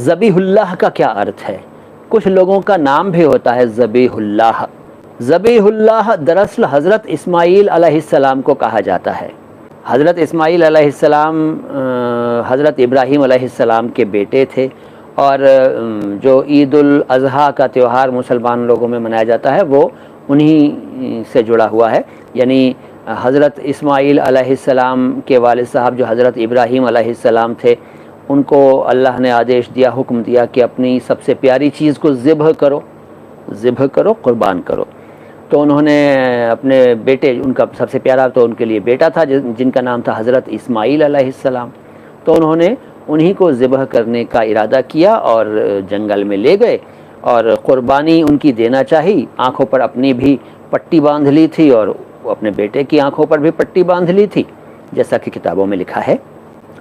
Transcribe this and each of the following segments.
ذبیح اللہ کا کیا ارتھ ہے؟ کچھ لوگوں کا نام بھی ہوتا ہے ذبیح اللہ۔ ذبیح اللہ دراصل حضرت اسماعیل علیہ السلام کو کہا جاتا ہے۔ حضرت اسماعیل علیہ السلام حضرت ابراہیم علیہ السلام کے بیٹے تھے، اور جو عید الاضحیٰ کا تہوار مسلمان لوگوں میں منایا جاتا ہے وہ انہی سے جڑا ہوا ہے۔ یعنی حضرت اسماعیل علیہ السلام کے والد صاحب جو حضرت ابراہیم علیہ السلام تھے، ان کو اللہ نے آدیش دیا، حکم دیا کہ اپنی سب سے پیاری چیز کو ذبح کرو، قربان کرو۔ تو انہوں نے اپنے بیٹے، ان کا سب سے پیارا تو ان کے لیے بیٹا تھا جن کا نام تھا حضرت اسماعیل علیہ السلام، تو انہوں نے انہی کو ذبح کرنے کا ارادہ کیا اور جنگل میں لے گئے، اور قربانی ان کی دینا چاہی۔ آنکھوں پر اپنی بھی پٹی باندھ لی تھی اور اپنے بیٹے کی آنکھوں پر بھی پٹی باندھ لی تھی، جیسا کہ کتابوں میں لکھا ہے،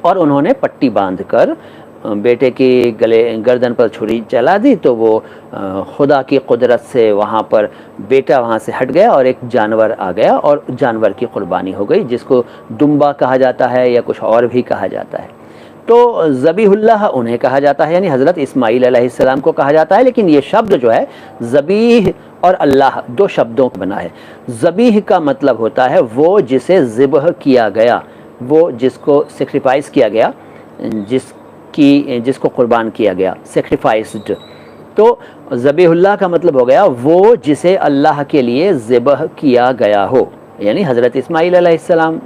اور انہوں نے پٹی باندھ کر بیٹے کی گردن پر چھری چلا دی، تو وہ خدا کی قدرت سے وہاں پر بیٹا وہاں سے ہٹ گیا اور ایک جانور آ گیا، اور جانور کی قربانی ہو گئی، جس کو دمبا کہا جاتا ہے یا کچھ اور بھی کہا جاتا ہے۔ تو ذبیح اللہ انہیں کہا جاتا ہے، یعنی حضرت اسماعیل علیہ السلام کو کہا جاتا ہے، لیکن یہ شبد جو ہے ذبیح اور اللہ دو شبدوں کا بنا ہے۔ ذبیح کا مطلب ہوتا ہے وہ جسے ذبح کیا گیا، وہ جس کو سیکریفائس کیا گیا، جس کو قربان کیا گیا، سیکریفائسڈ۔ تو ذبیح اللہ کا مطلب ہو گیا وہ جسے اللہ کے لیے ذبح کیا گیا ہو، یعنی حضرت اسماعیل علیہ السلام۔